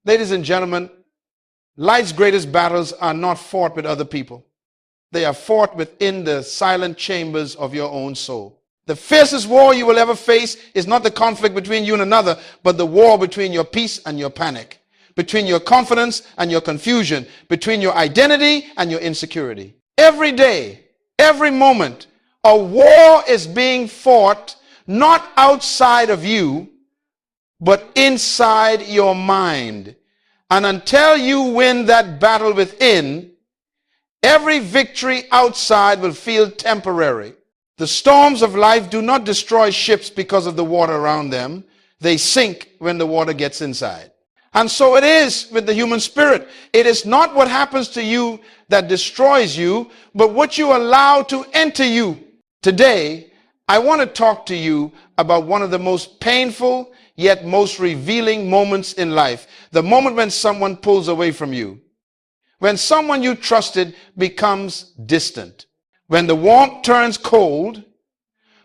Ladies and gentlemen, life's greatest battles are not fought with other people. They are fought within the silent chambers of your own soul. The fiercest war you will ever face is not the conflict between you and another, but the war between your peace and your panic, between your confidence and your confusion, between your identity and your insecurity. Every day, every moment, a war is being fought not outside of you, but inside your mind. And until you win that battle within, every victory outside will feel temporary. The storms of life do not destroy ships because of the water around them. They sink when the water gets inside. And so it is with the human spirit. It is not what happens to you that destroys you, but what you allow to enter you. Today, I want to talk to you about one of the most painful yet most revealing moments in life. The moment when someone pulls away from you. When someone you trusted becomes distant. When the warmth turns cold.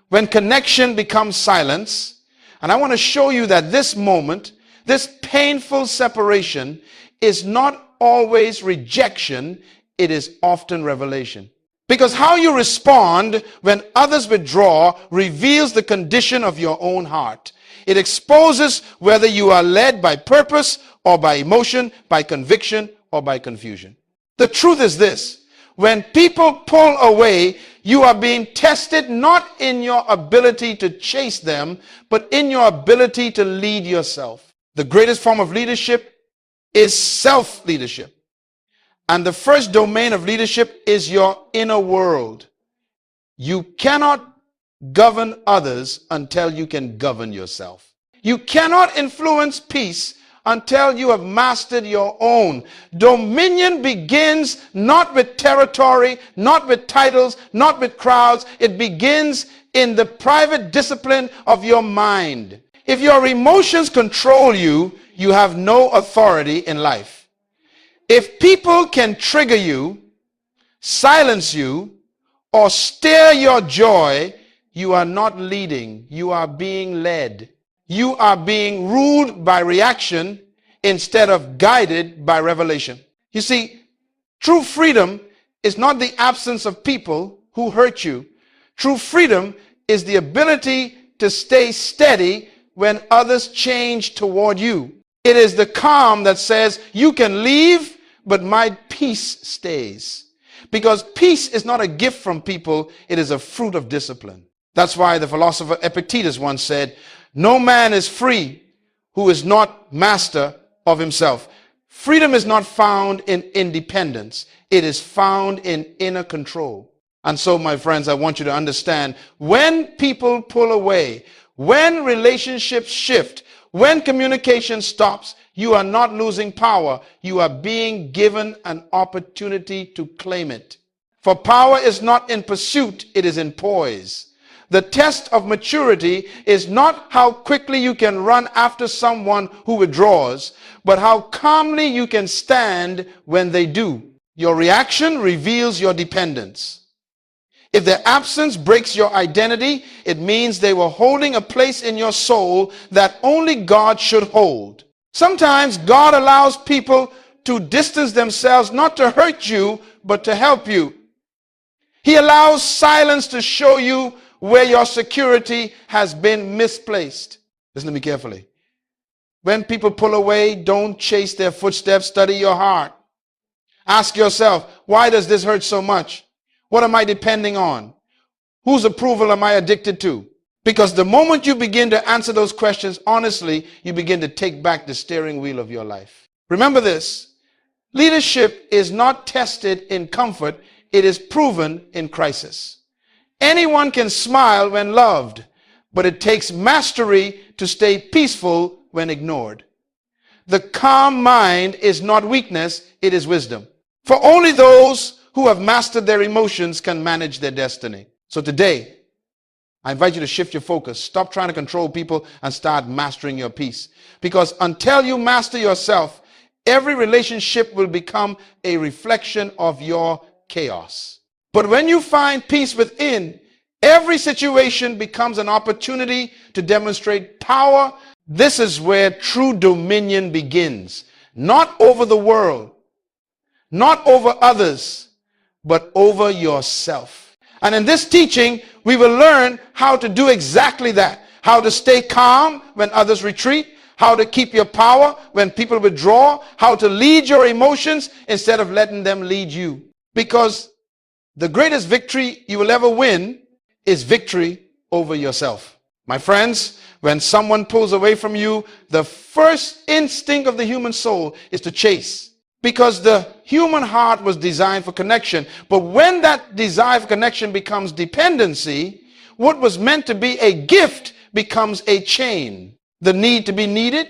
When connection becomes silence. And I want to show you that this moment, this painful separation, is not always rejection. It is often revelation. Because how you respond when others withdraw reveals the condition of your own heart. It exposes whether you are led by purpose or by emotion, by conviction or by confusion. The truth is this: when people pull away, you are being tested not in your ability to chase them, but in your ability to lead yourself. The greatest form of leadership is self-leadership. And the first domain of leadership is your inner world. You cannot govern others until you can govern yourself. You cannot influence peace until you have mastered your own. Dominion begins not with territory, not with titles, not with crowds. It begins in the private discipline of your mind. If your emotions control you, you have no authority in life. If people can trigger you, silence you, or steer your joy, you are not leading, you are being led. You are being ruled by reaction instead of guided by revelation. You see, true freedom is not the absence of people who hurt you. True freedom is the ability to stay steady when others change toward you. It is the calm that says, you can leave, but my peace stays. Because peace is not a gift from people, it is a fruit of discipline. That's why the philosopher Epictetus once said, no man is free who is not master of himself. Freedom is not found in independence. It is found in inner control. And so, my friends, I want you to understand, when people pull away, when relationships shift, when communication stops, you are not losing power. You are being given an opportunity to claim it. For power is not in pursuit, it is in poise. The test of maturity is not how quickly you can run after someone who withdraws, but how calmly you can stand when they do. Your reaction reveals your dependence. If their absence breaks your identity, it means they were holding a place in your soul that only God should hold. Sometimes God allows people to distance themselves not to hurt you, but to help you. He allows silence to show you where your security has been misplaced. Listen to me carefully. When people pull away, don't chase their footsteps. Study your heart. Ask yourself, why does this hurt so much? What am I depending on? Whose approval am I addicted to? Because the moment you begin to answer those questions honestly, you begin to take back the steering wheel of your life. Remember this: leadership is not tested in comfort, it is proven in crisis. Anyone can smile when loved, but it takes mastery to stay peaceful when ignored. The calm mind is not weakness, it is wisdom. For only those who have mastered their emotions can manage their destiny. So today, I invite you to shift your focus. Stop trying to control people and start mastering your peace. Because until you master yourself, every relationship will become a reflection of your chaos. But when you find peace within, every situation becomes an opportunity to demonstrate power. This is where true dominion begins. not over the world, not over others, but over yourself. And in this teaching, we will learn how to do exactly that. How to stay calm when others retreat, how to keep your power when people withdraw, how to lead your emotions instead of letting them lead you. Because the greatest victory you will ever win is victory over yourself. My friends, when someone pulls away from you, the first instinct of the human soul is to chase. Because the human heart was designed for connection. But when that desire for connection becomes dependency, what was meant to be a gift becomes a chain. The need to be needed,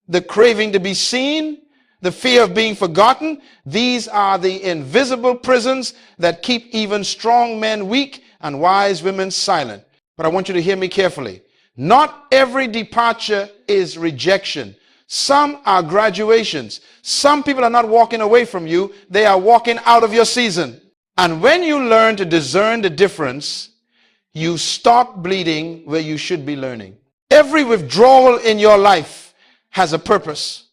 the craving to be seen, the fear of being forgotten, these are the invisible prisons that keep even strong men weak and wise women silent. But I want you to hear me carefully. Not every departure is rejection. Some are graduations. Some people are not walking away from you. They are walking out of your season. And when you learn to discern the difference, you stop bleeding where you should be learning. Every withdrawal in your life has a purpose.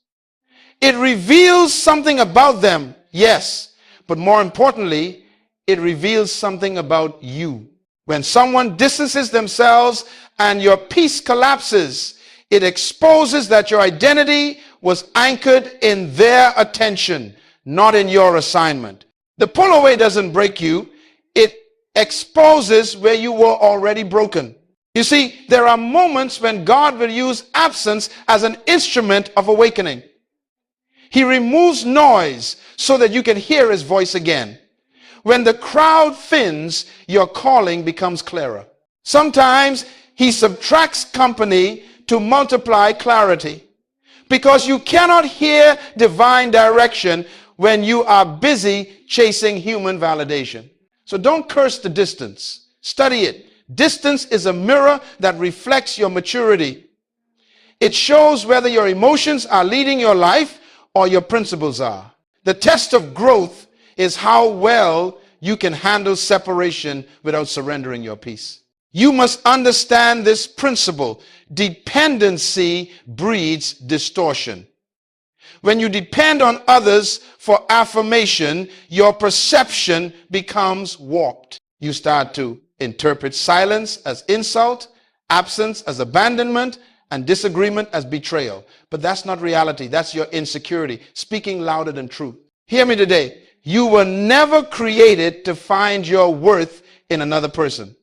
It reveals something about them, yes, but more importantly, it reveals something about you. When someone distances themselves and your peace collapses, it exposes that your identity was anchored in their attention, not in your assignment. The pull away doesn't break you, it exposes where you were already broken. You see, there are moments when God will use absence as an instrument of awakening. He removes noise so that you can hear his voice again. When the crowd thins, your calling becomes clearer. Sometimes he subtracts company to multiply clarity, because you cannot hear divine direction when you are busy chasing human validation. So don't curse the distance. Study it. Distance is a mirror that reflects your maturity. It shows whether your emotions are leading your life or your principles are. The test of growth is how well you can handle separation without surrendering your peace. You must understand this principle. Dependency breeds distortion. When you depend on others for affirmation, your perception becomes warped. You start to interpret silence as insult, absence as abandonment, and disagreement as betrayal. But that's not reality. That's your insecurity, speaking louder than truth. Hear me today. You were never created to find your worth in another person.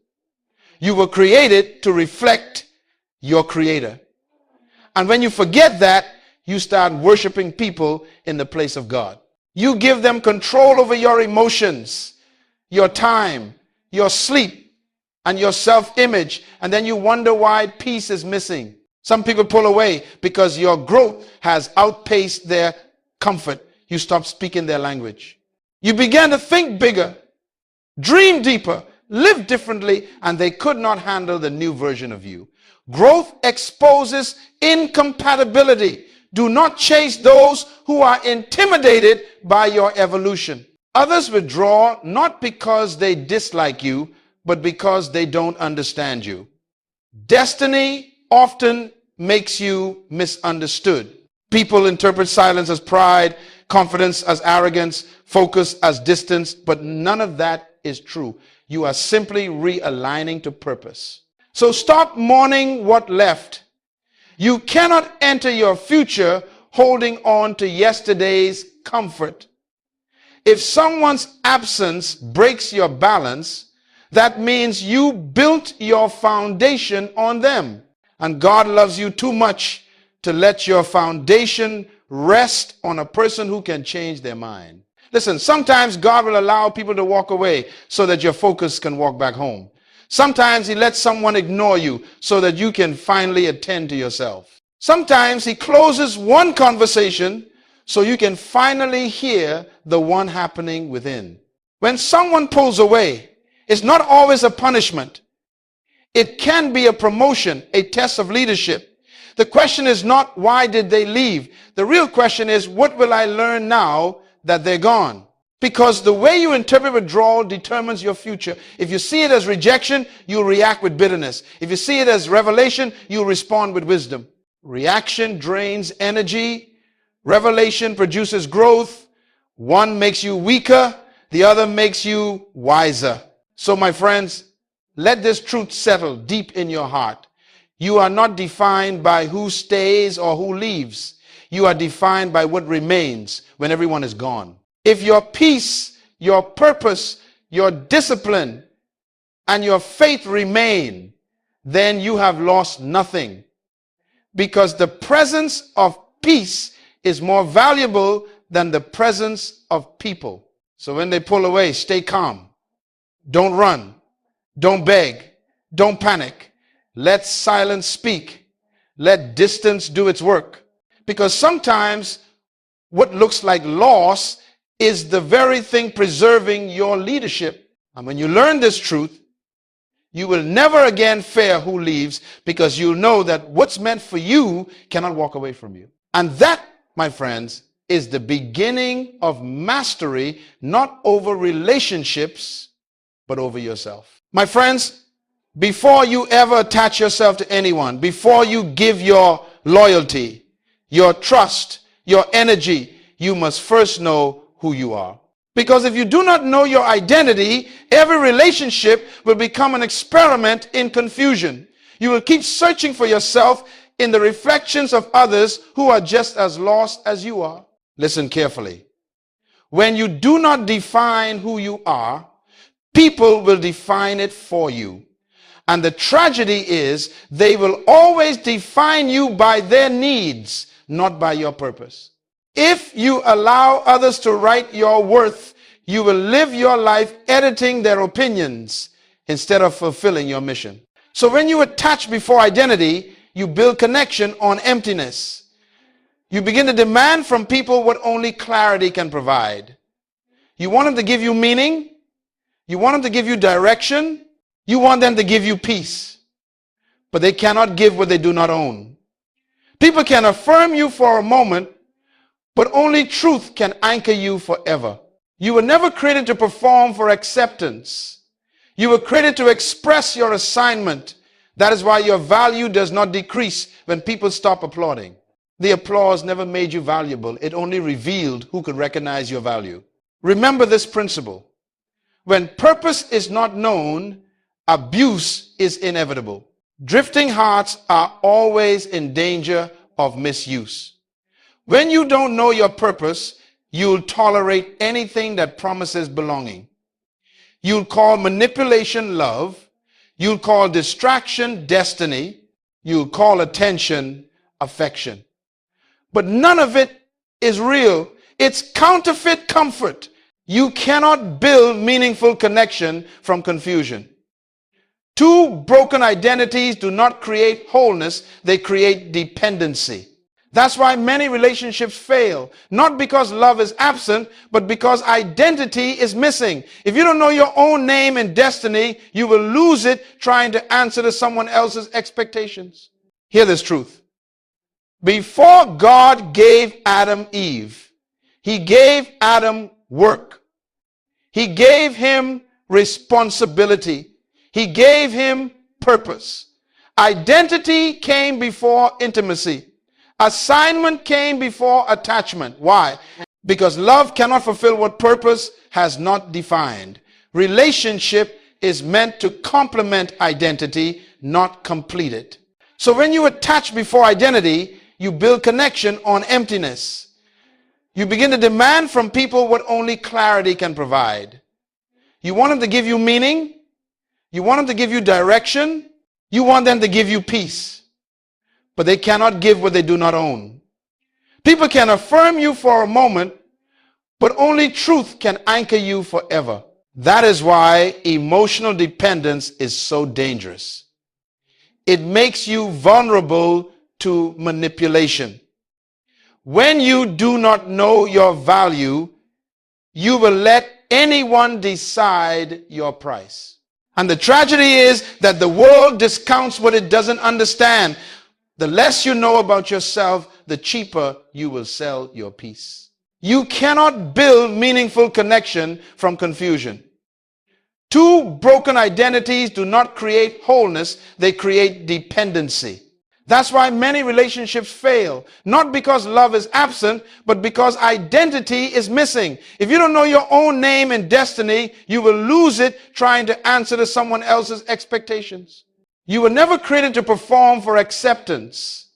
You were created to reflect your Creator. And when you forget that, you start worshiping people in the place of God. You give them control over your emotions, your time, your sleep, and your self-image, and then you wonder why peace is missing. Some people pull away because your growth has outpaced their comfort. You stop speaking their language. You began to think bigger, dream deeper, live differently, and they could not handle the new version of you. Growth exposes incompatibility. Do not chase those who are intimidated by your evolution. Others withdraw not because they dislike you, but because they don't understand you. Destiny often makes you misunderstood. People interpret silence as pride, confidence as arrogance, focus as distance, but none of that is true. You are simply realigning to purpose. So stop mourning what left. You cannot enter your future holding on to yesterday's comfort. If someone's absence breaks your balance, that means you built your foundation on them. And God loves you too much to let your foundation rest on a person who can change their mind. Listen, sometimes God will allow people to walk away so that your focus can walk back home. Sometimes he lets someone ignore you so that you can finally attend to yourself. Sometimes he closes one conversation so you can finally hear the one happening within. When someone pulls away, it's not always a punishment. It can be a promotion, a test of leadership. The question is not why did they leave? The real question is, what will I learn now that they're gone? Because the way you interpret withdrawal determines your future. If you see it as rejection, you'll react with bitterness. If you see it as revelation, you'll respond with wisdom. Reaction drains energy. Revelation produces growth. One makes you weaker, the other makes you wiser. So my friends, let this truth settle deep in your heart. You are not defined by who stays or who leaves. You are defined by what remains when everyone is gone. If your peace, your purpose, your discipline, and your faith remain, then you have lost nothing. Because the presence of peace is more valuable than the presence of people. So when they pull away, stay calm. Don't run. Don't beg. Don't panic. Let silence speak. Let distance do its work. Because sometimes what looks like loss is the very thing preserving your leadership. And when you learn this truth, you will never again fear who leaves, because you'll know that what's meant for you cannot walk away from you. And that, my friends, is the beginning of mastery, not over relationships, but over yourself. My friends, before you ever attach yourself to anyone, before you give your loyalty, your trust, your energy, you must first know who you are. Because if you do not know your identity, every relationship will become an experiment in confusion. You will keep searching for yourself in the reflections of others who are just as lost as you are. Listen carefully. When you do not define who you are, people will define it for you. And the tragedy is they will always define you by their needs, not by your purpose. If you allow others to write your worth, you will live your life editing their opinions instead of fulfilling your mission. So when you attach before identity, you build connection on emptiness. You begin to demand from people what only clarity can provide. You want them to give you meaning. You want them to give you direction. You want them to give you peace. But they cannot give what they do not own. People can affirm you for a moment, but only truth can anchor you forever. You were never created to perform for acceptance. You were created to express your assignment. That is why your value does not decrease when people stop applauding. The applause never made you valuable. It only revealed who could recognize your value. Remember this principle. When purpose is not known, abuse is inevitable. Drifting hearts are always in danger of misuse. When you don't know your purpose, you'll tolerate anything that promises belonging. You'll call manipulation love. You'll call distraction destiny. You'll call attention affection. But none of it is real. It's counterfeit comfort. You cannot build meaningful connection from confusion. Two broken identities do not create wholeness, they create dependency. That's why many relationships fail. Not because love is absent, but because identity is missing. If you don't know your own name and destiny, you will lose it trying to answer to someone else's expectations. Hear this truth. Before God gave Adam Eve, he gave Adam work. He gave him responsibility. He gave him purpose. Identity came before intimacy. Assignment came before attachment. Why? Because love cannot fulfill what purpose has not defined. Relationship is meant to complement identity, not complete it. So when you attach before identity, you build connection on emptiness. You begin to demand from people what only clarity can provide. You want them to give you meaning. You want them to give you direction. You want them to give you peace. But they cannot give what they do not own. People can affirm you for a moment, but only truth can anchor you forever. That is why emotional dependence is so dangerous. It makes you vulnerable to manipulation. When you do not know your value, you will let anyone decide your price. And the tragedy is that the world discounts what it doesn't understand. The less you know about yourself, the cheaper you will sell your peace. You cannot build meaningful connection from confusion. Two broken identities do not create wholeness, they create dependency. That's why many relationships fail. Not because love is absent, but because identity is missing. If you don't know your own name and destiny, you will lose it trying to answer to someone else's expectations. You were never created to perform for acceptance.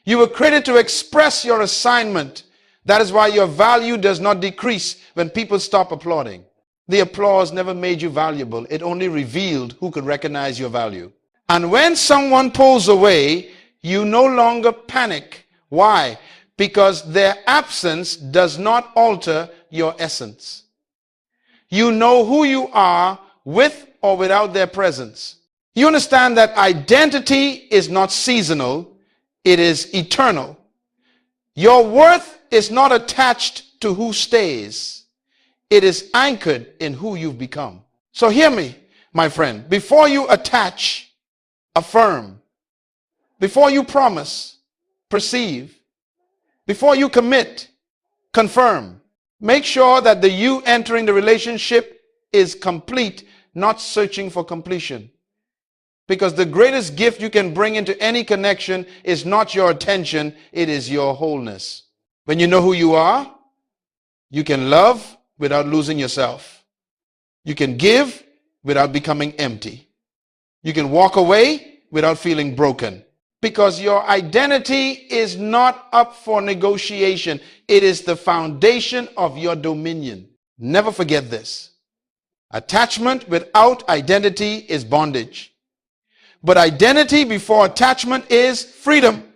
You were created to express your assignment. That is why your value does not decrease when people stop applauding. The applause never made you valuable. It only revealed who could recognize your value. And when someone pulls away, you no longer panic. Why? Because their absence does not alter your essence. You know who you are with or without their presence. You understand that identity is not seasonal, it is eternal. Your worth is not attached to who stays. It is anchored in who you've become. So hear me, my friend. Before you attach, affirm. Before you promise, perceive. Before you commit, confirm. Make sure that the you entering the relationship is complete, not searching for completion. Because the greatest gift you can bring into any connection is not your attention, it is your wholeness. When you know who you are, you can love without losing yourself. You can give without becoming empty. You can walk away without feeling broken. Because your identity is not up for negotiation. It is the foundation of your dominion. Never forget this. Attachment without identity is bondage. But identity before attachment is freedom.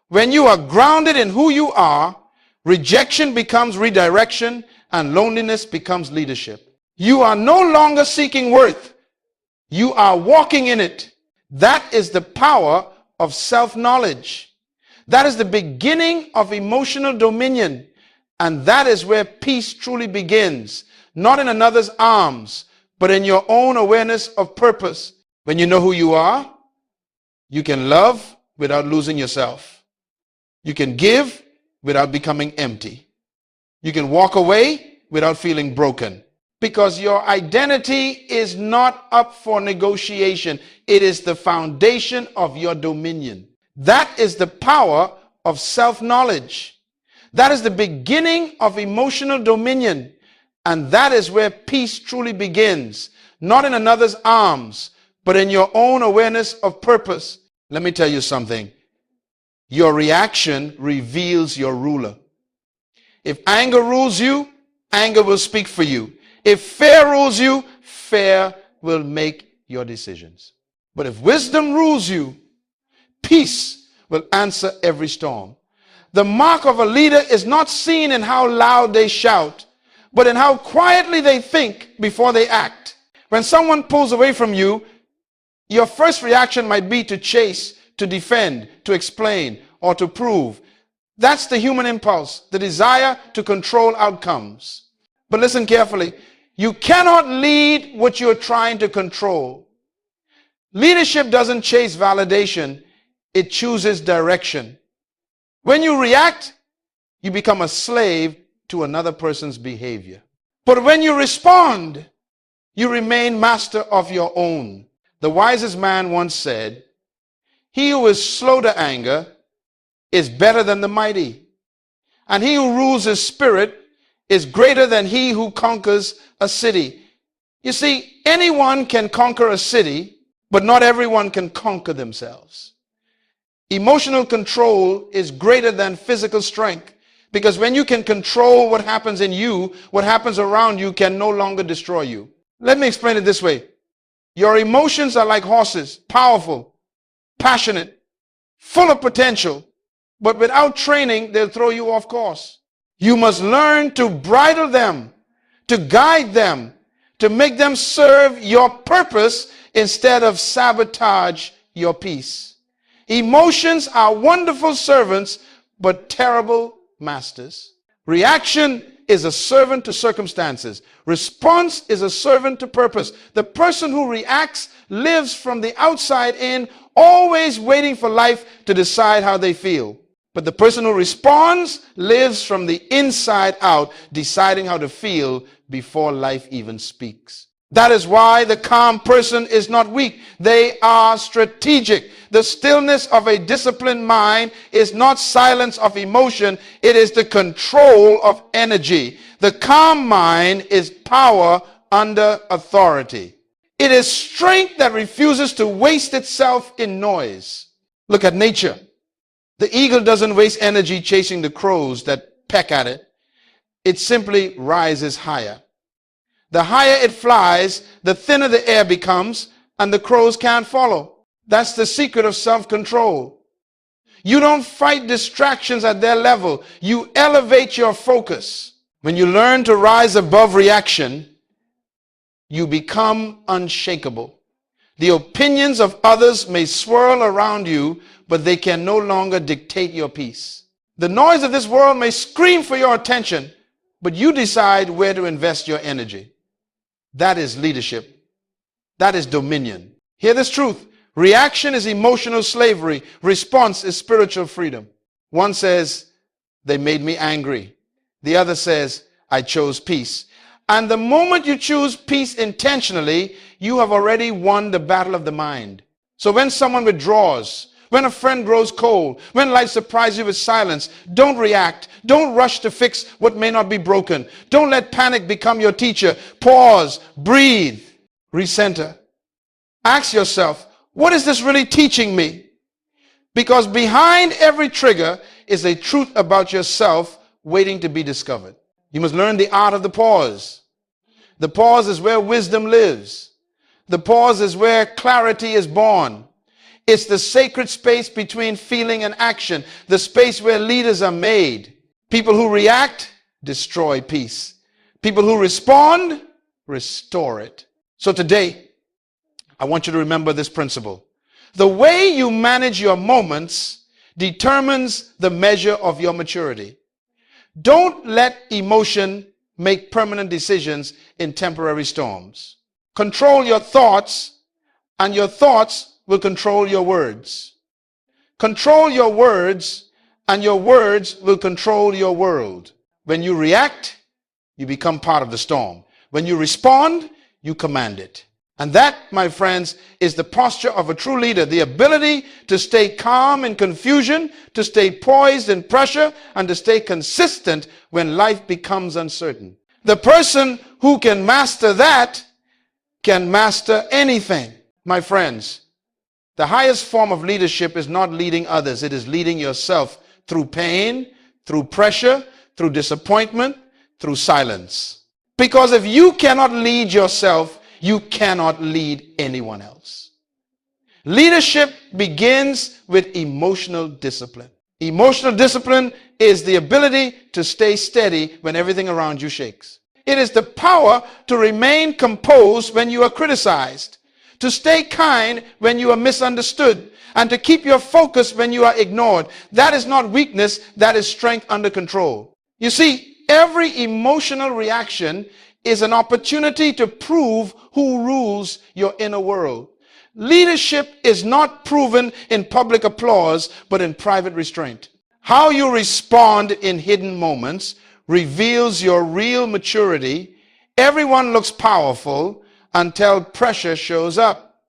When you are grounded in who you are, rejection becomes redirection and loneliness becomes leadership. You are no longer seeking worth. You are walking in it. That is the power of self-knowledge. That is the beginning of emotional dominion. And that is where peace truly begins. Not in another's arms, but in your own awareness of purpose. When you know who you are, you can love without losing yourself. You can give without becoming empty. You can walk away without feeling broken. Because your identity is not up for negotiation. It is the foundation of your dominion. That is the power of self-knowledge. That is the beginning of emotional dominion. And that is where peace truly begins. Not in another's arms, but in your own awareness of purpose. Let me tell you something. Your reaction reveals your ruler. If anger rules you, anger will speak for you. If fear rules you, fear will make your decisions. But if wisdom rules you, peace will answer every storm. The mark of a leader is not seen in how loud they shout, but in how quietly they think before they act. When someone pulls away from you, your first reaction might be to chase, to defend, to explain, or to prove. That's the human impulse, the desire to control outcomes. But listen carefully. You cannot lead what you're trying to control. Leadership doesn't chase validation. It chooses direction. When you react, you become a slave to another person's behavior. But when you respond, you remain master of your own. The wisest man once said, "He who is slow to anger is better than the mighty, and he who rules his spirit is greater than he who conquers a city." You see, anyone can conquer a city, but not everyone can conquer themselves. Emotional control is greater than physical strength, because when you can control what happens in you, what happens around you can no longer destroy you. Let me explain it this way. Your emotions are like horses, powerful, passionate, full of potential, but without training, they'll throw you off course. You must learn to bridle them, to guide them, to make them serve your purpose instead of sabotage your peace. Emotions are wonderful servants, but terrible masters. Reaction is a servant to circumstances. Response is a servant to purpose. The person who reacts lives from the outside in, always waiting for life to decide how they feel. But the person who responds lives from the inside out, deciding how to feel before life even speaks. That is why the calm person is not weak. They are strategic. The stillness of a disciplined mind is not silence of emotion. It is the control of energy. The calm mind is power under authority. It is strength that refuses to waste itself in noise. Look at nature. The eagle doesn't waste energy chasing the crows that peck at it. It simply rises higher. The higher it flies, the thinner the air becomes, and the crows can't follow. That's the secret of self-control. You don't fight distractions at their level. You elevate your focus. When you learn to rise above reaction, you become unshakable. The opinions of others may swirl around you, but they can no longer dictate your peace. The noise of this world may scream for your attention, but you decide where to invest your energy. That is leadership. That is dominion. Hear this truth. Reaction is emotional slavery. Response is spiritual freedom. One says, they made me angry. The other says, I chose peace. And the moment you choose peace intentionally, you have already won the battle of the mind. So when someone withdraws, when a friend grows cold, when life surprises you with silence, don't react. Don't rush to fix what may not be broken. Don't let panic become your teacher. Pause, breathe, recenter. Ask yourself, what is this really teaching me? Because behind every trigger is a truth about yourself waiting to be discovered. You must learn the art of the pause. The pause is where wisdom lives. The pause is where clarity is born. It's the sacred space between feeling and action, the space where leaders are made. People who react destroy peace. People who respond restore it. So today, I want you to remember this principle. The way you manage your moments determines the measure of your maturity. Don't let emotion make permanent decisions in temporary storms. Control your thoughts, and your thoughts will control your words. Control your words, and your words will control your world. When you react, you become part of the storm. When you respond, you command it. And that, my friends, is the posture of a true leader. The ability to stay calm in confusion, to stay poised in pressure, and to stay consistent when life becomes uncertain. The person who can master that can master anything. My friends, the highest form of leadership is not leading others. It is leading yourself through pain, through pressure, through disappointment, through silence. Because if you cannot lead yourself, you cannot lead anyone else. Leadership begins with emotional discipline. Emotional discipline is the ability to stay steady when everything around you shakes. It is the power to remain composed when you are criticized, to stay kind when you are misunderstood, and to keep your focus when you are ignored. That is not weakness, that is strength under control. You see, every emotional reaction is an opportunity to prove who rules your inner world. Leadership is not proven in public applause, but in private restraint. How you respond in hidden moments reveals your real maturity. Everyone looks powerful until pressure shows up.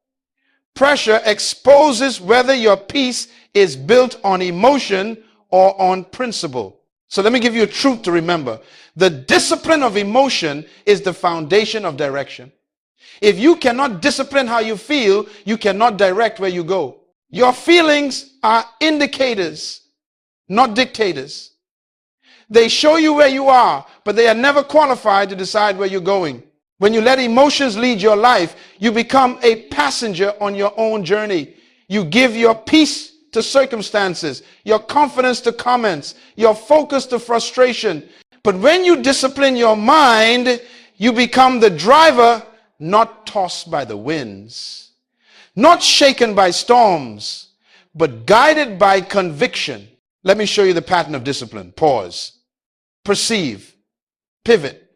Pressure exposes whether your peace is built on emotion or on principle. So let me give you a truth to remember. The discipline of emotion is the foundation of direction. If you cannot discipline how you feel, you cannot direct where you go. Your feelings are indicators, not dictators. They show you where you are, but they are never qualified to decide where you're going. When you let emotions lead your life, you become a passenger on your own journey. You give your peace to circumstances, your confidence to comments, your focus to frustration. But when you discipline your mind, you become the driver, not tossed by the winds, not shaken by storms, but guided by conviction. Let me show you the pattern of discipline. Pause, perceive, pivot.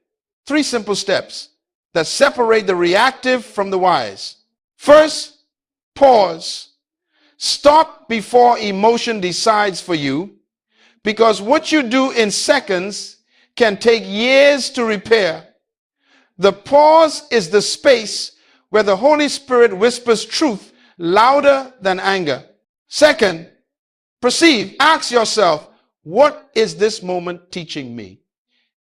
3 simple steps that separate the reactive from the wise. First, pause. Stop before emotion decides for you, because what you do in seconds can take years to repair. The pause is the space where the Holy Spirit whispers truth louder than anger. Second, perceive. Ask yourself, what is this moment teaching me?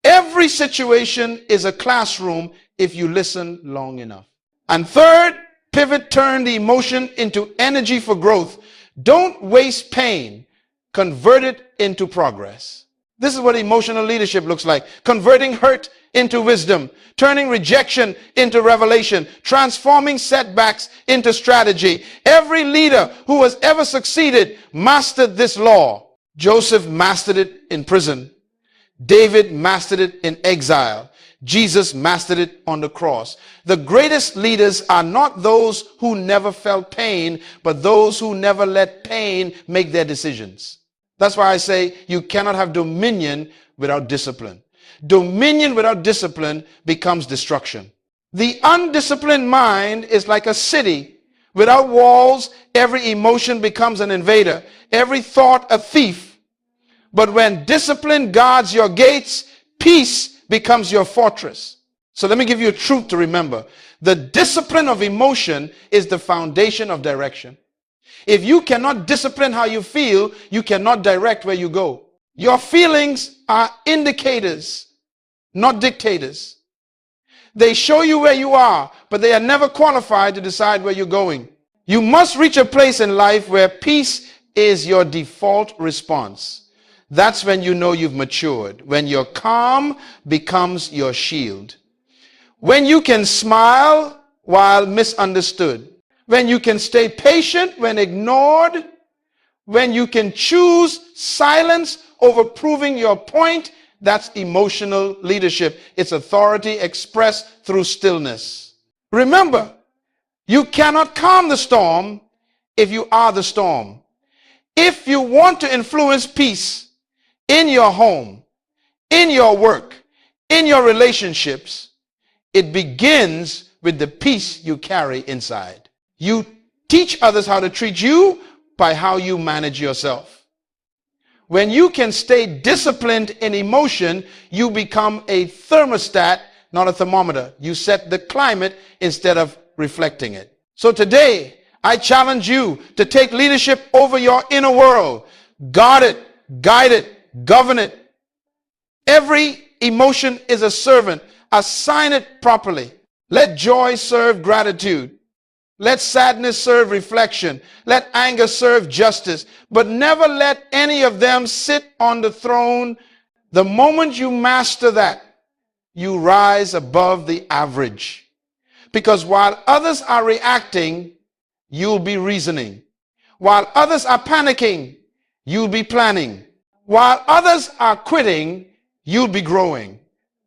Every situation is a classroom if you listen long enough. And third, pivot, turn the emotion into energy for growth. Don't waste pain. Convert it into progress. This is what emotional leadership looks like. Converting hurt into wisdom, turning rejection into revelation, transforming setbacks into strategy. Every leader who has ever succeeded mastered this law. Joseph mastered it in prison. David mastered it in exile. Jesus mastered it on the cross. The greatest leaders are not those who never felt pain, but those who never let pain make their decisions. That's why I say you cannot have dominion without discipline. Dominion without discipline becomes destruction. The undisciplined mind is like a city. Without walls, every emotion becomes an invader, every thought a thief. But when discipline guards your gates, peace becomes your fortress. So let me give you a truth to remember. The discipline of emotion is the foundation of direction. If you cannot discipline how you feel, you cannot direct where you go. Your feelings are indicators, not dictators. They show you where you are, but they are never qualified to decide where you're going. You must reach a place in life where peace is your default response. That's when you know you've matured. When your calm becomes your shield. When you can smile while misunderstood. When you can stay patient when ignored. When you can choose silence over proving your point. That's emotional leadership. It's authority expressed through stillness. Remember, you cannot calm the storm if you are the storm. If you want to influence peace in your home, in your work, in your relationships, it begins with the peace you carry inside. You teach others how to treat you by how you manage yourself. When you can stay disciplined in emotion, you become a thermostat, not a thermometer. You set the climate instead of reflecting it. So today, I challenge you to take leadership over your inner world. Guard it, guide it, govern it. Every emotion is a servant. Assign it properly. Let joy serve gratitude. Let sadness serve reflection. Let anger serve justice. But never let any of them sit on the throne. The moment you master that, you rise above the average. Because while others are reacting, you'll be reasoning. While others are panicking, you'll be planning. While others are quitting, you'll be growing.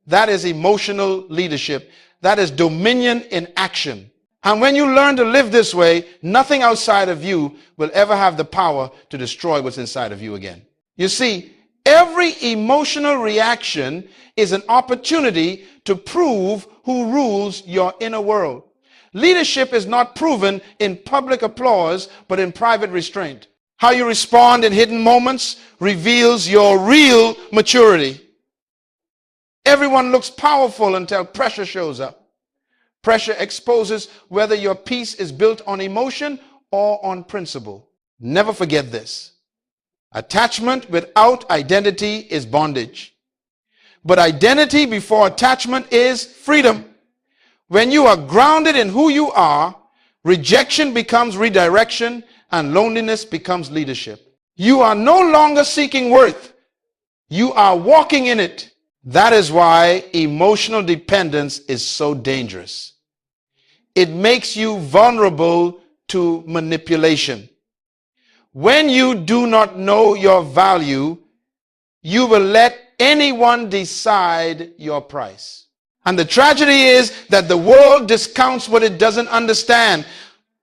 That is emotional leadership. That is dominion in action. And when you learn to live this way, nothing outside of you will ever have the power to destroy what's inside of you again. You see, every emotional reaction is an opportunity to prove who rules your inner world. Leadership is not proven in public applause, but in private restraint. How you respond in hidden moments reveals your real maturity. Everyone looks powerful until pressure shows up. Pressure exposes whether your peace is built on emotion or on principle. Never forget this. Attachment without identity is bondage. But identity before attachment is freedom. When you are grounded in who you are, rejection becomes redirection and loneliness becomes leadership. You are no longer seeking worth. You are walking in it. That is why emotional dependence is so dangerous. It makes you vulnerable to manipulation. When you do not know your value, you will let anyone decide your price. And the tragedy is that the world discounts what it doesn't understand.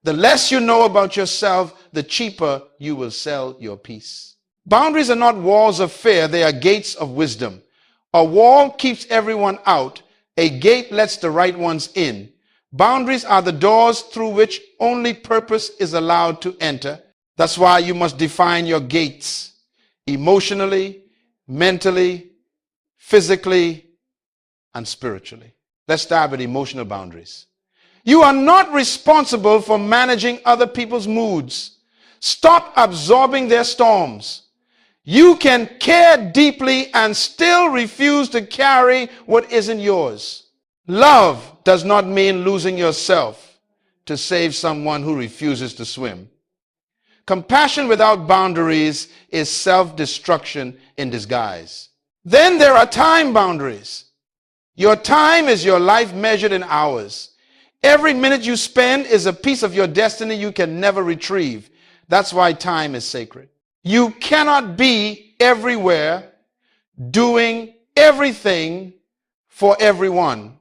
The less you know about yourself, the cheaper you will sell your peace. Boundaries are not walls of fear, they are gates of wisdom. A wall keeps everyone out. A gate lets the right ones in. Boundaries are the doors through which only purpose is allowed to enter. That's why you must define your gates emotionally, mentally, physically, and spiritually. Let's start with emotional boundaries. You are not responsible for managing other people's moods. Stop absorbing their storms. You can care deeply and still refuse to carry what isn't yours. Love does not mean losing yourself to save someone who refuses to swim. Compassion without boundaries is self-destruction in disguise. Then there are time boundaries. Your time is your life measured in hours. Every minute you spend is a piece of your destiny you can never retrieve. That's why time is sacred. You cannot be everywhere doing everything for everyone.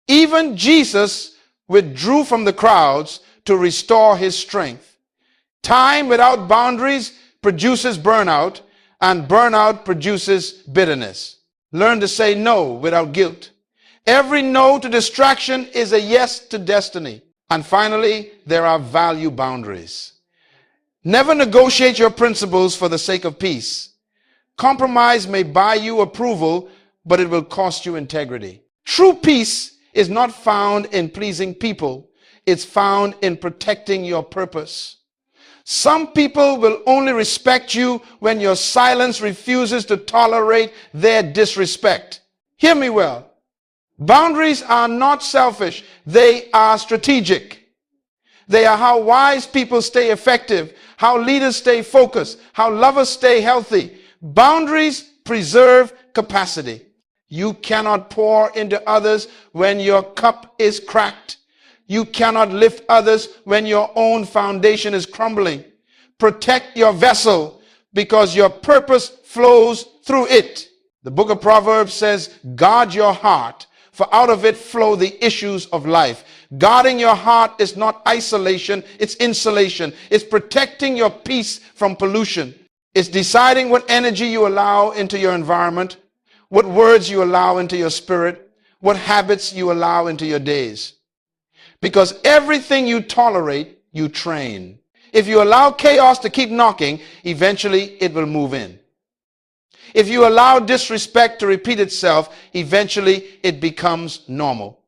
Even Jesus withdrew from the crowds to restore his strength. Time without boundaries produces burnout, and burnout produces bitterness. Learn to say no without guilt. Every no to distraction is a yes to destiny. And finally, there are value boundaries. Never negotiate your principles for the sake of peace. Compromise may buy you approval, but it will cost you integrity. True peace is not found in pleasing people. It's found in protecting your purpose. Some people will only respect you when your silence refuses to tolerate their disrespect. Hear me well. Boundaries are not selfish. They are strategic. They are how wise people stay effective, how leaders stay focused, how lovers stay healthy. Boundaries preserve capacity. You cannot pour into others when your cup is cracked. You cannot lift others when your own foundation is crumbling. Protect your vessel because your purpose flows through it. The book of Proverbs says, guard your heart, for out of it flow the issues of life. Guarding your heart is not isolation, it's insulation. It's protecting your peace from pollution. It's deciding what energy you allow into your environment, what words you allow into your spirit, what habits you allow into your days. Because everything you tolerate, you train. If you allow chaos to keep knocking, eventually it will move in. If you allow disrespect to repeat itself, eventually it becomes normal.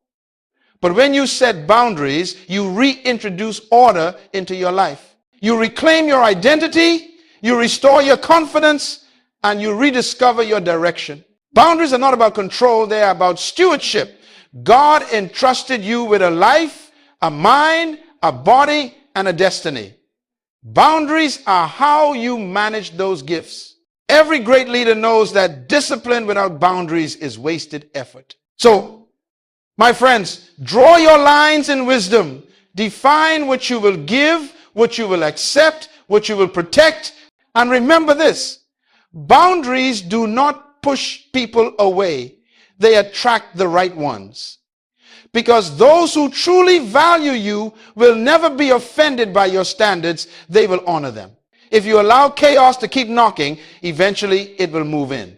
But when you set boundaries, you reintroduce order into your life. You reclaim your identity, you restore your confidence, and you rediscover your direction. Boundaries are not about control, they are about stewardship. God entrusted you with a life, a mind, a body, and a destiny. Boundaries are how you manage those gifts. Every great leader knows that discipline without boundaries is wasted effort. So, my friends, draw your lines in wisdom. Define what you will give, what you will accept, what you will protect. And remember this, boundaries do not push people away. They attract the right ones. Because those who truly value you will never be offended by your standards. They will honor them. If you allow chaos to keep knocking, eventually it will move in.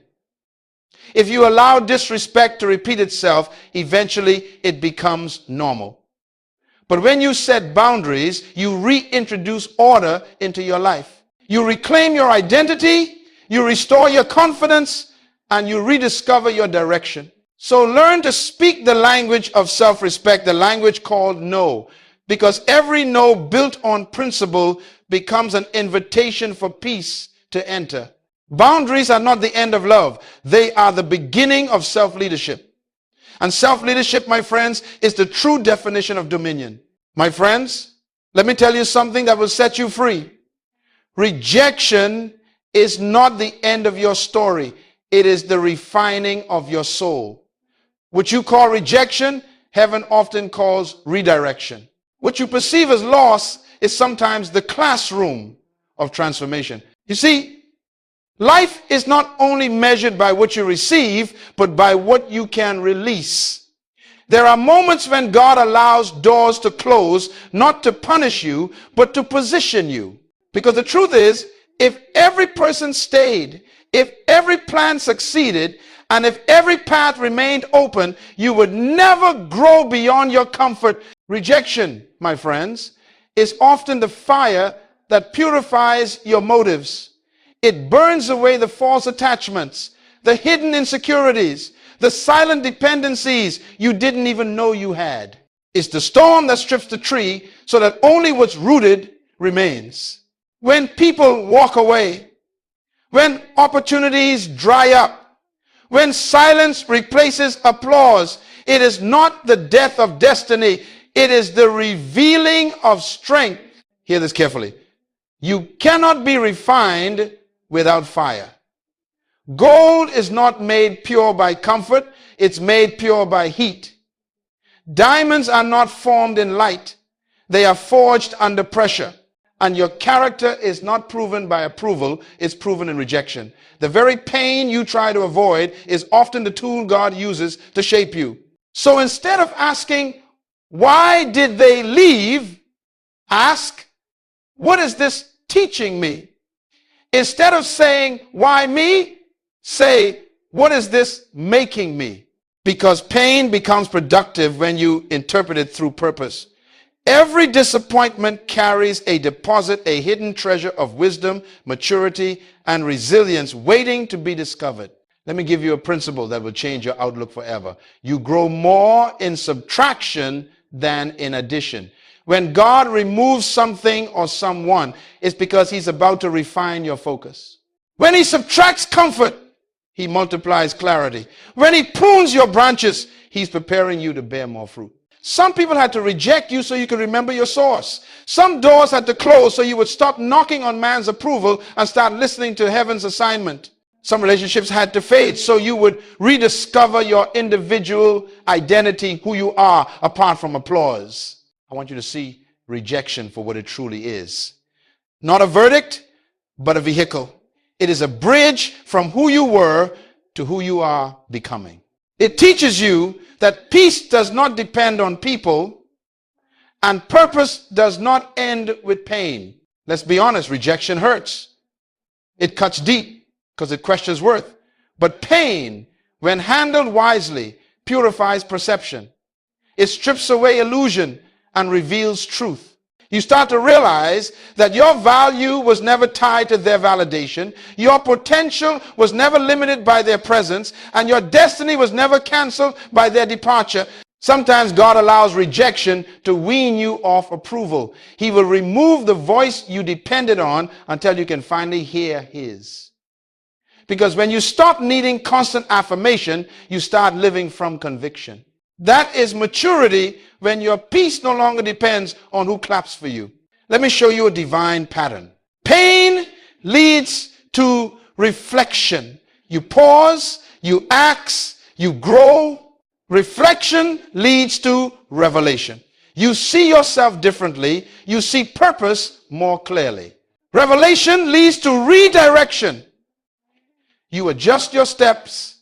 If you allow disrespect to repeat itself, eventually it becomes normal. But when you set boundaries, you reintroduce order into your life. You reclaim your identity, you restore your confidence, and you rediscover your direction. So learn to speak the language of self-respect, the language called no. Because every no built on principle becomes an invitation for peace to enter. Boundaries are not the end of love. They are the beginning of self-leadership. And self-leadership, my friends, is the true definition of dominion. My friends, let me tell you something that will set you free. Rejection is not the end of your story. It is the refining of your soul. What you call rejection, heaven often calls redirection. What you perceive as loss is sometimes the classroom of transformation. You see, life is not only measured by what you receive, but by what you can release. There are moments when God allows doors to close, not to punish you, but to position you. Because the truth is, if every person stayed, if every plan succeeded, and if every path remained open, you would never grow beyond your comfort. Rejection, my friends, is often the fire that purifies your motives. It burns away the false attachments, the hidden insecurities, the silent dependencies you didn't even know you had. It's the storm that strips the tree so that only what's rooted remains. when people walk away, when opportunities dry up, when silence replaces applause, it is not the death of destiny. It is the revealing of strength. Hear this carefully. You cannot be refined without fire. Gold is not made pure by comfort. It's made pure by heat. Diamonds are not formed in light. They are forged under pressure. And your character is not proven by approval. It's proven in rejection. The very pain you try to avoid is often the tool God uses to shape you. So instead of asking, why did they leave? Ask, what is this teaching me? Instead of saying, why me? Say, what is this making me? Because pain becomes productive when you interpret it through purpose. Every disappointment carries a deposit, a hidden treasure of wisdom, maturity, and resilience waiting to be discovered. Let me give you a principle that will change your outlook forever. You grow more in subtraction than in addition. When God removes something or someone, it's because he's about to refine your focus. When he subtracts comfort, he multiplies clarity. When he prunes your branches, he's preparing you to bear more fruit. Some people had to reject you so you could remember your source. Some doors had to close so you would stop knocking on man's approval and start listening to heaven's assignment. Some relationships had to fade so you would rediscover your individual identity, who you are, apart from applause. I want you to see rejection for what it truly is. Not a verdict, but a vehicle. It is a bridge from who you were to who you are becoming. It teaches you that peace does not depend on people and purpose does not end with pain. Let's be honest, rejection hurts. It cuts deep because it questions worth. But pain, when handled wisely, purifies perception. It strips away illusion and reveals truth. You start to realize that your value was never tied to their validation. Your potential was never limited by their presence. And your destiny was never canceled by their departure. Sometimes God allows rejection to wean you off approval. He will remove the voice you depended on until you can finally hear his. Because when you stop needing constant affirmation, you start living from conviction. That is maturity, when your peace no longer depends on who claps for you. Let me show you a divine pattern. Pain leads to reflection. You pause, you ask, you grow. Reflection leads to revelation. You see yourself differently. You see purpose more clearly. Revelation leads to redirection. You adjust your steps,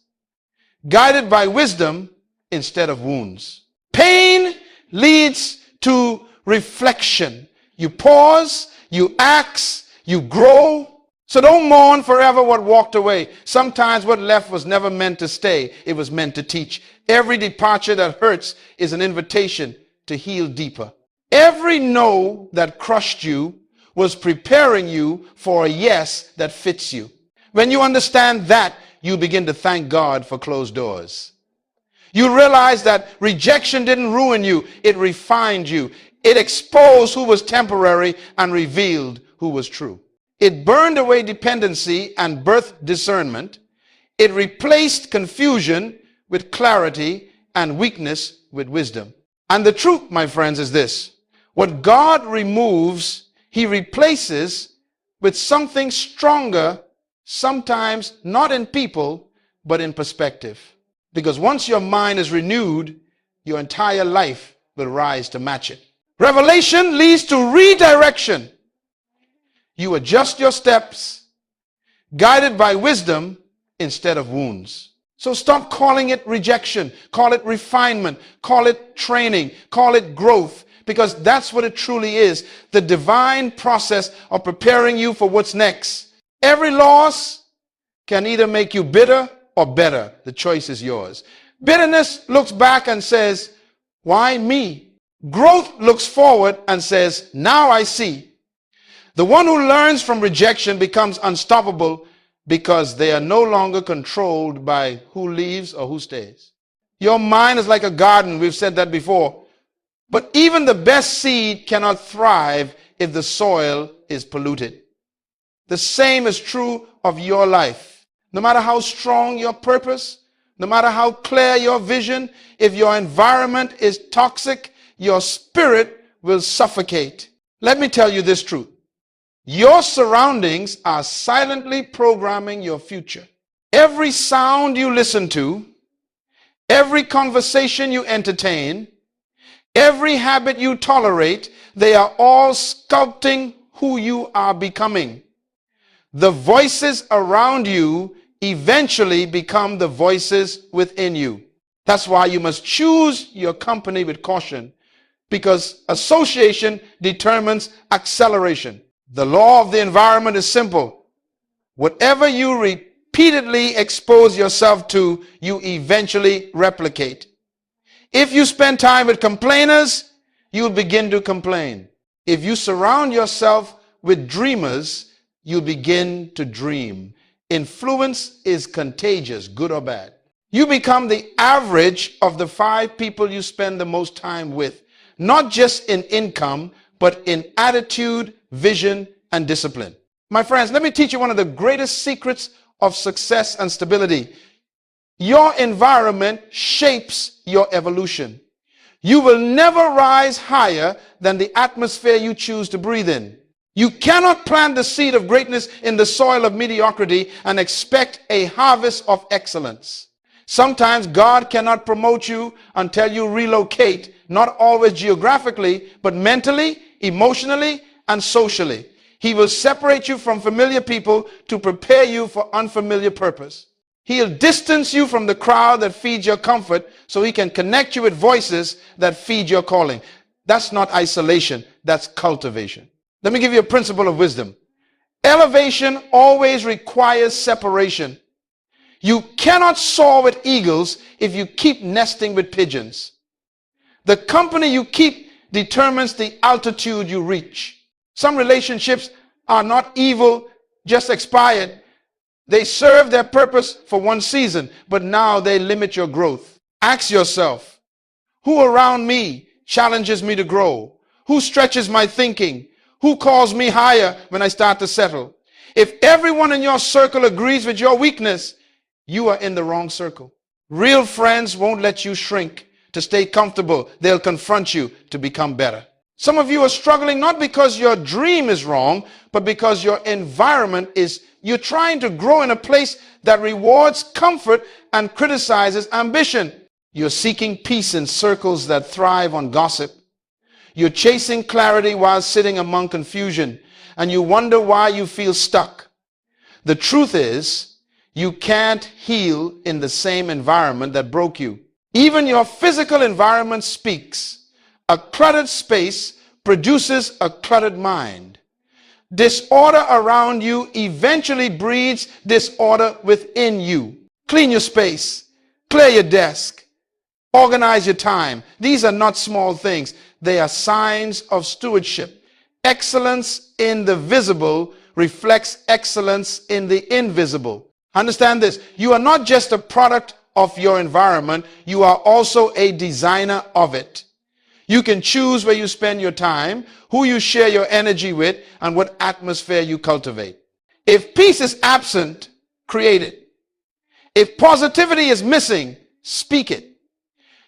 guided by wisdom instead of wounds. Pain leads to reflection. You pause, you ask, you grow. So don't mourn forever what walked away. Sometimes what left was never meant to stay. It was meant to teach. Every departure that hurts is an invitation to heal deeper. Every no that crushed you was preparing you for a yes that fits you. When you understand that, you begin to thank God for closed doors. You realize that rejection didn't ruin you. It refined you. It exposed who was temporary and revealed who was true. It burned away dependency and birthed discernment. It replaced confusion with clarity and weakness with wisdom. And the truth, my friends, is this. What God removes, he replaces with something stronger, sometimes not in people, but in perspective. Because once your mind is renewed, your entire life will rise to match it. Revelation leads to redirection. You adjust your steps, guided by wisdom instead of wounds. So stop calling it rejection. Call it refinement. Call it training. Call it growth. Because that's what it truly is. The divine process of preparing you for what's next. Every loss can either make you bitter or better. The choice is yours. Bitterness looks back and says, why me? Growth looks forward and says, now I see. The one who learns from rejection becomes unstoppable because they are no longer controlled by who leaves or who stays. Your mind is like a garden. We've said that before. But even the best seed cannot thrive if the soil is polluted. The same is true of your life. No matter how strong your purpose, no matter how clear your vision, if your environment is toxic, your spirit will suffocate. Let me tell you this truth. Your surroundings are silently programming your future. Every sound you listen to, every conversation you entertain, every habit you tolerate, they are all sculpting who you are becoming. The voices around you eventually become the voices within you. That's why you must choose your company with caution, because association determines acceleration. The law of the environment is simple. Whatever you repeatedly expose yourself to, you eventually replicate. If you spend time with complainers, you'll begin to complain. If you surround yourself with dreamers, you'll begin to dream. Influence is contagious, good or bad. You become the average of the 5 people you spend the most time with, not just in income, but in attitude, vision, and discipline. My friends, let me teach you one of the greatest secrets of success and stability. Your environment shapes your evolution. You will never rise higher than the atmosphere you choose to breathe in. You cannot plant the seed of greatness in the soil of mediocrity and expect a harvest of excellence. Sometimes God cannot promote you until you relocate, not always geographically, but mentally, emotionally, and socially. He will separate you from familiar people to prepare you for unfamiliar purpose. He'll distance you from the crowd that feeds your comfort so he can connect you with voices that feed your calling. That's not isolation, that's cultivation. Let me give you a principle of wisdom. Elevation always requires separation. You cannot soar with eagles if you keep nesting with pigeons. The company you keep determines the altitude you reach. Some relationships are not evil, just expired. They serve their purpose for one season, but now they limit your growth. Ask yourself, who around me challenges me to grow? Who stretches my thinking? Who calls me higher when I start to settle? If everyone in your circle agrees with your weakness, you are in the wrong circle. Real friends won't let you shrink to stay comfortable. They'll confront you to become better. Some of you are struggling not because your dream is wrong, but because your environment is, you're trying to grow in a place that rewards comfort and criticizes ambition. You're seeking peace in circles that thrive on gossip. You're chasing clarity while sitting among confusion, and you wonder why you feel stuck. The truth is, you can't heal in the same environment that broke you. Even your physical environment speaks. A cluttered space produces a cluttered mind. Disorder around you eventually breeds disorder within you. Clean your space, clear your desk, organize your time. These are not small things. They are signs of stewardship. Excellence in the visible reflects excellence in the invisible. Understand this. You are not just a product of your environment. You are also a designer of it. You can choose where you spend your time, who you share your energy with, and what atmosphere you cultivate. If peace is absent, create it. If positivity is missing, speak it.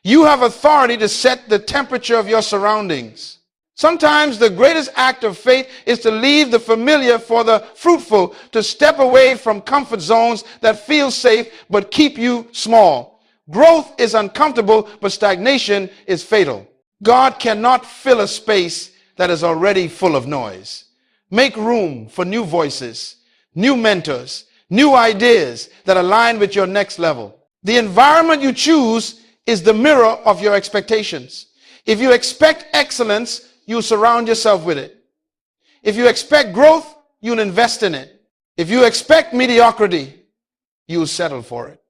You have authority to set the temperature of your surroundings. Sometimes the greatest act of faith is to leave the familiar for the fruitful, to step away from comfort zones that feel safe but keep you small. Growth is uncomfortable, but stagnation is fatal. God cannot fill a space that is already full of noise. Make room for new voices, new mentors, new ideas that align with your next level. The environment you choose is the mirror of your expectations. If you expect excellence, you surround yourself with it. If you expect growth, you'll invest in it. If you expect mediocrity, you'll settle for it.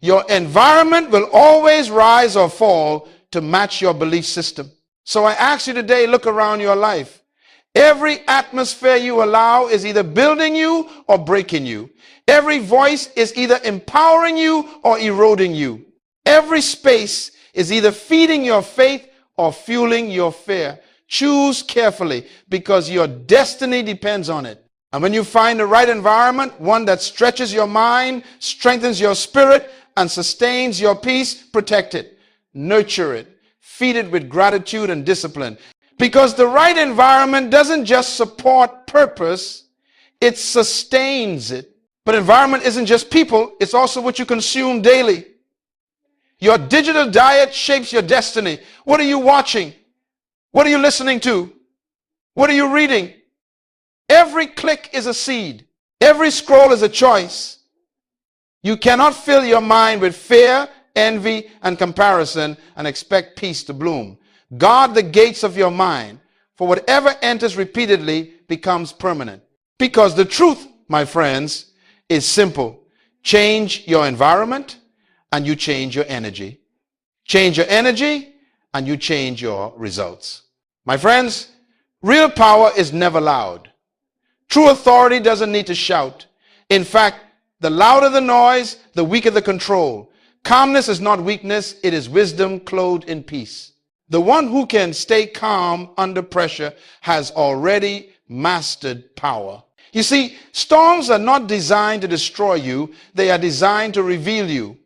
Your environment will always rise or fall to match your belief system. So I ask you today, look around your life. Every atmosphere you allow is either building you or breaking you. Every voice is either empowering you or eroding you. Every space is either feeding your faith or fueling your fear. Choose carefully because your destiny depends on it. And when you find the right environment, one that stretches your mind, strengthens your spirit, and sustains your peace, protect it, nurture it, feed it with gratitude and discipline. Because the right environment doesn't just support purpose, it sustains it. But environment isn't just people, it's also what you consume daily. Your digital diet shapes your destiny. What are you watching? What are you listening to? What are you reading? Every click is a seed. Every scroll is a choice. You cannot fill your mind with fear, envy, and comparison and expect peace to bloom. Guard the gates of your mind, for whatever enters repeatedly becomes permanent. Because the truth, my friends, is simple. Change your environment and you change your energy. Change your energy and you change your results. My friends, real power is never loud. True authority doesn't need to shout. In fact, the louder the noise, the weaker the control. Calmness is not weakness, it is wisdom clothed in peace. The one who can stay calm under pressure has already mastered power. You see, storms are not designed to destroy you, they are designed to reveal you.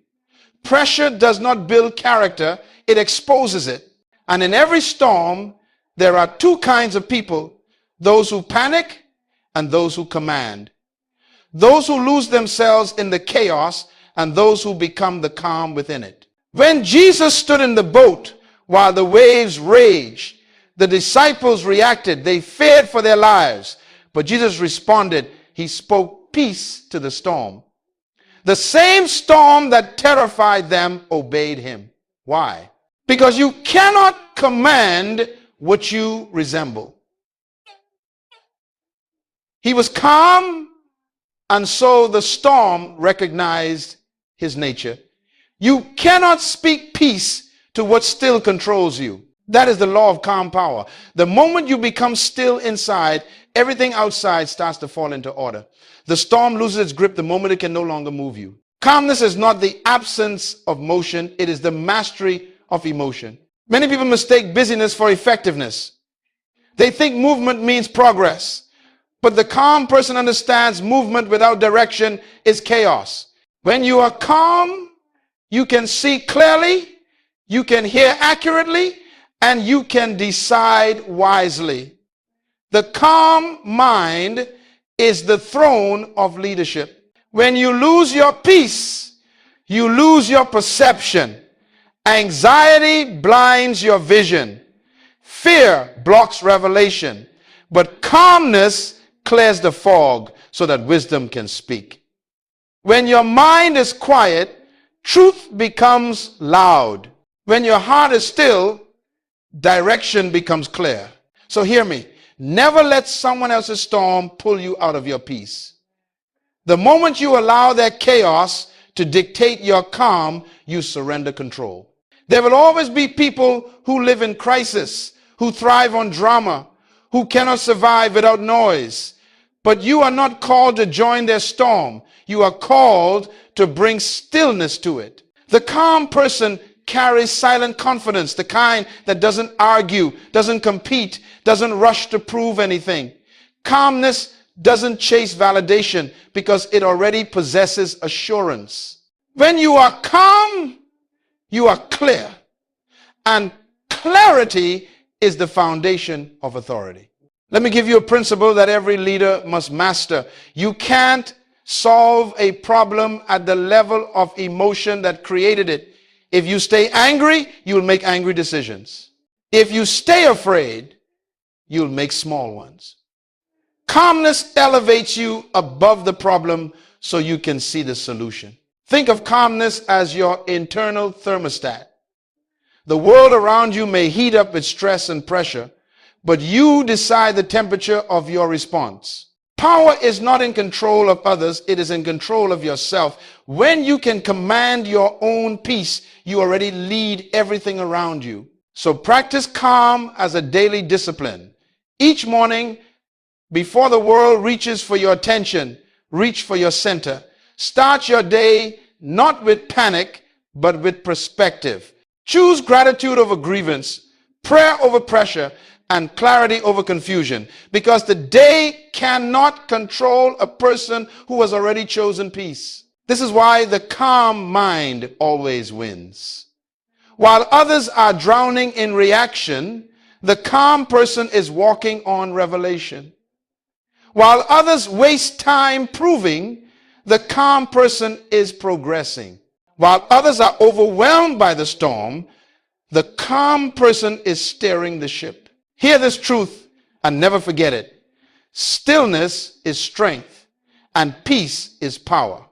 Pressure does not build character, it exposes it. And in every storm, there are two kinds of people, those who panic and those who command. Those who lose themselves in the chaos and those who become the calm within it. When Jesus stood in the boat while the waves raged, the disciples reacted. They feared for their lives. But Jesus responded. He spoke peace to the storm. The same storm that terrified them obeyed him. Why? Because you cannot command what you resemble. He was calm, and so the storm recognized his nature. You cannot speak peace to what still controls you. That is the law of calm power. The moment you become still inside, everything outside starts to fall into order. The storm loses its grip the moment it can no longer move you. Calmness is not the absence of motion, it is the mastery of emotion. Many people mistake busyness for effectiveness. They think movement means progress. But the calm person understands movement without direction is chaos. When you are calm, you can see clearly, you can hear accurately, and you can decide wisely. The calm mind is the throne of leadership. When you lose your peace, you lose your perception. Anxiety blinds your vision. Fear blocks revelation. But calmness clears the fog so that wisdom can speak. When your mind is quiet, truth becomes loud. When your heart is still, direction becomes clear. So hear me. Never let someone else's storm pull you out of your peace. The moment you allow their chaos to dictate your calm, you surrender control. There will always be people who live in crisis, who thrive on drama, who cannot survive without noise. But you are not called to join their storm. You are called to bring stillness to it. The calm person carries silent confidence, the kind that doesn't argue, doesn't compete, doesn't rush to prove anything. Calmness doesn't chase validation because it already possesses assurance. When you are calm, you are clear. And clarity is the foundation of authority. Let me give you a principle that every leader must master. You can't solve a problem at the level of emotion that created it. If you stay angry, you'll make angry decisions. If you stay afraid, you'll make small ones. Calmness elevates you above the problem so you can see the solution. Think of calmness as your internal thermostat. The world around you may heat up with stress and pressure, but you decide the temperature of your response. Power is not in control of others, it is in control of yourself. When you can command your own peace, you already lead everything around you. So practice calm as a daily discipline. Each morning, before the world reaches for your attention, reach for your center. Start your day not with panic, but with perspective. Choose gratitude over grievance, prayer over pressure, and clarity over confusion, because the day cannot control a person who has already chosen peace. This is why the calm mind always wins. While others are drowning in reaction, the calm person is walking on revelation. While others waste time proving, the calm person is progressing. While others are overwhelmed by the storm, the calm person is steering the ship. Hear this truth and never forget it. Stillness is strength and peace is power.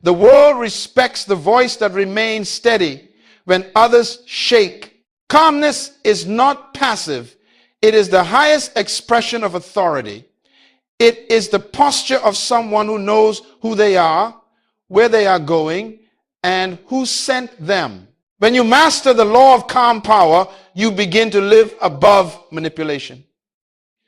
The world respects the voice that remains steady when others shake. Calmness is not passive. It is the highest expression of authority. It is the posture of someone who knows who they are, where they are going, and who sent them. When you master the law of calm power, you begin to live above manipulation.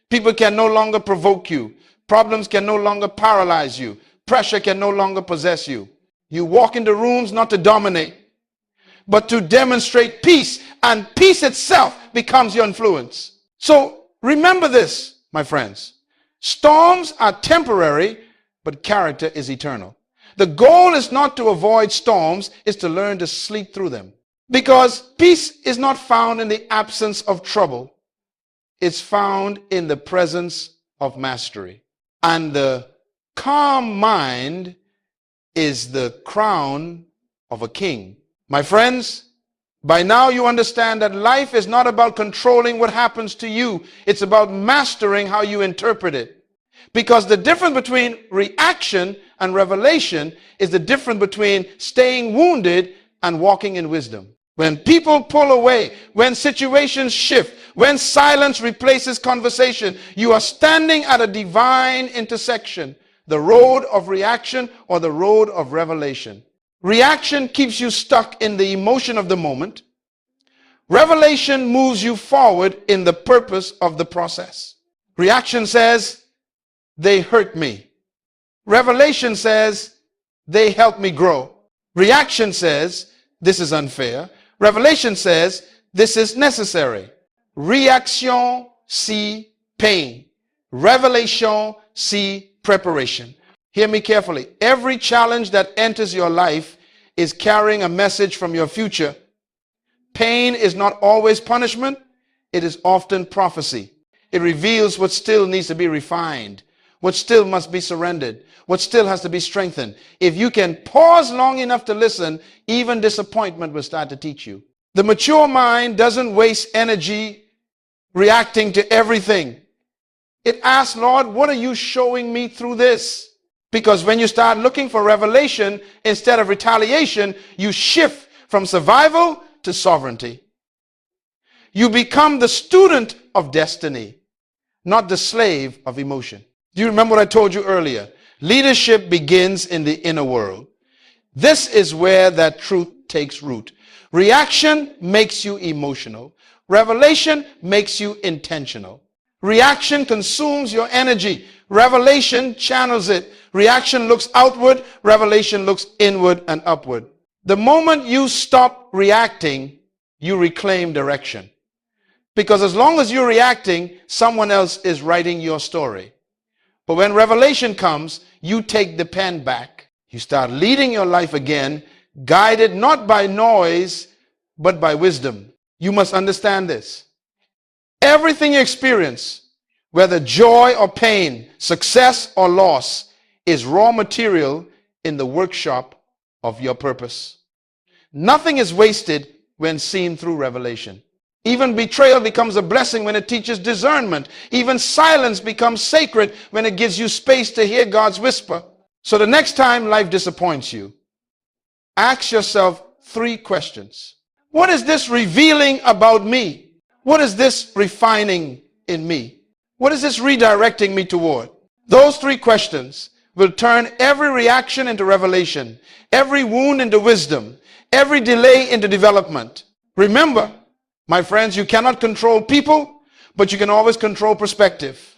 People can no longer provoke you. Problems can no longer paralyze you. Pressure can no longer possess you. You walk into rooms not to dominate, but to demonstrate peace, and peace itself becomes your influence. So remember this, my friends. Storms are temporary, but character is eternal. The goal is not to avoid storms, it's to learn to sleep through them. Because peace is not found in the absence of trouble. It's found in the presence of mastery. And the calm mind is the crown of a king. My friends, by now you understand that life is not about controlling what happens to you. It's about mastering how you interpret it. Because the difference between reaction and revelation is the difference between staying wounded and walking in wisdom. When people pull away, when situations shift, when silence replaces conversation, you are standing at a divine intersection, the road of reaction or the road of revelation. Reaction keeps you stuck in the emotion of the moment. Revelation moves you forward in the purpose of the process. Reaction says, they hurt me. Revelation says, they help me grow. Reaction says, this is unfair. Revelation says, this is necessary. Reaction, see pain. Revelation, see preparation. Hear me carefully. Every challenge that enters your life is carrying a message from your future. Pain is not always punishment. It is often prophecy. It reveals what still needs to be refined, what still must be surrendered, what still has to be strengthened. If you can pause long enough to listen, even disappointment will start to teach you. The mature mind doesn't waste energy reacting to everything. It asks, Lord, what are you showing me through this? Because when you start looking for revelation instead of retaliation, you shift from survival to sovereignty. You become the student of destiny, not the slave of emotion. Do you remember what I told you earlier? Leadership begins in the inner world. This is where that truth takes root. Reaction makes you emotional. Revelation makes you intentional. Reaction consumes your energy. Revelation channels it. Reaction looks outward. Revelation looks inward and upward. The moment you stop reacting, you reclaim direction. Because as long as you're reacting, someone else is writing your story. But when revelation comes, you take the pen back. You start leading your life again, guided not by noise, but by wisdom. You must understand this. Everything you experience, whether joy or pain, success or loss, is raw material in the workshop of your purpose. Nothing is wasted when seen through revelation. Even betrayal becomes a blessing when it teaches discernment. Even silence becomes sacred when it gives you space to hear God's whisper. So the next time life disappoints you, ask yourself 3 questions. What is this revealing about me? What is this refining in me? What is this redirecting me toward? Those 3 questions will turn every reaction into revelation, every wound into wisdom, every delay into development. Remember, my friends, you cannot control people, but you can always control perspective.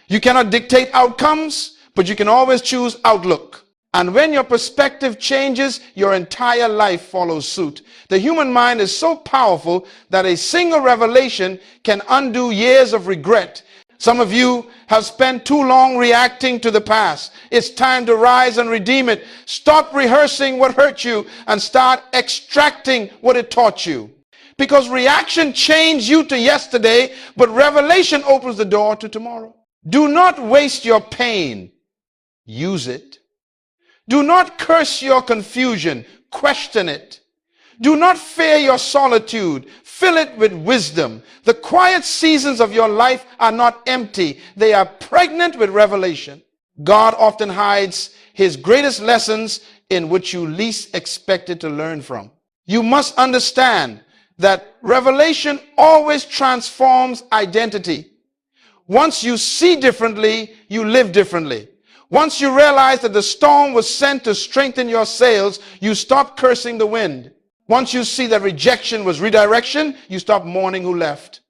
You cannot dictate outcomes, but you can always choose outlook. And when your perspective changes, your entire life follows suit. The human mind is so powerful that a single revelation can undo years of regret. Some of you have spent too long reacting to the past. It's time to rise and redeem it. Stop rehearsing what hurt you and start extracting what it taught you. Because reaction changed you to yesterday, but revelation opens the door to tomorrow. Do not waste your pain. Use it. Do not curse your confusion. Question it. Do not fear your solitude. Fill it with wisdom. The quiet seasons of your life are not empty. They are pregnant with revelation. God often hides his greatest lessons in which you least expected to learn from. You must understand that revelation always transforms identity. Once you see differently, you live differently. Once you realize that the storm was sent to strengthen your sails, you stop cursing the wind. Once you see that rejection was redirection, you stop mourning who left.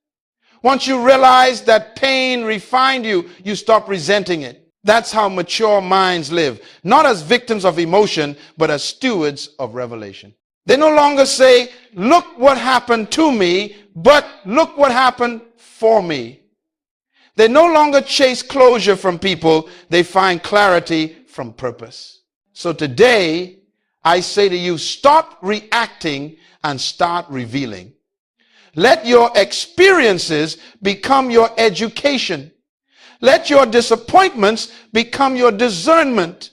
Once you realize that pain refined you, you stop resenting it. That's how mature minds live, not as victims of emotion, but as stewards of revelation. They no longer say, look what happened to me, but look what happened for me. They no longer chase closure from people. They find clarity from purpose. So today, I say to you, stop reacting and start revealing. Let your experiences become your education. Let your disappointments become your discernment.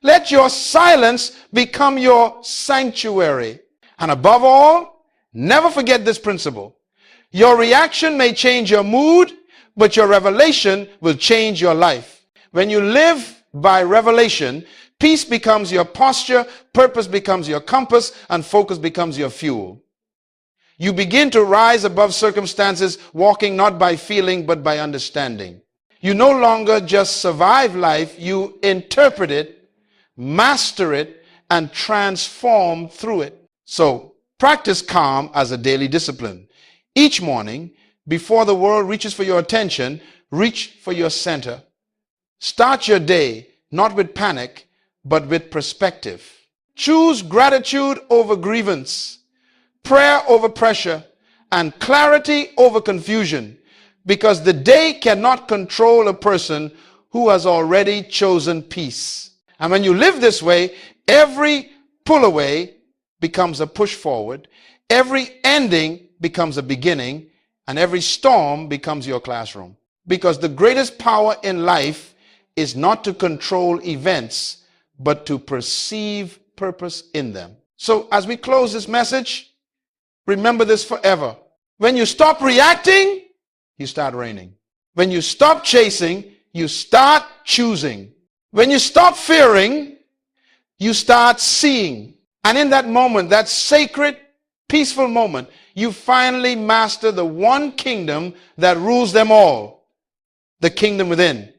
Let your silence become your sanctuary. And above all, never forget this principle. Your reaction may change your mood, but your revelation will change your life. When you live by revelation, peace becomes your posture, purpose becomes your compass, and focus becomes your fuel. You begin to rise above circumstances, walking not by feeling, but by understanding. You no longer just survive life, you interpret it, master it, and transform through it. So, practice calm as a daily discipline. Each morning, before the world reaches for your attention, reach for your center. Start your day not with panic, but with perspective. Choose gratitude over grievance, prayer over pressure, and clarity over confusion, because the day cannot control a person who has already chosen peace. And when you live this way, every pull away becomes a push forward, every ending becomes a beginning, and every storm becomes your classroom. Because the greatest power in life is not to control events, but to perceive purpose in them. So as we close this message, remember this forever. When you stop reacting, you start reigning. When you stop chasing, you start choosing. When you stop fearing, you start seeing. And in that moment, that sacred, peaceful moment, you finally master the one kingdom that rules them all, the kingdom within.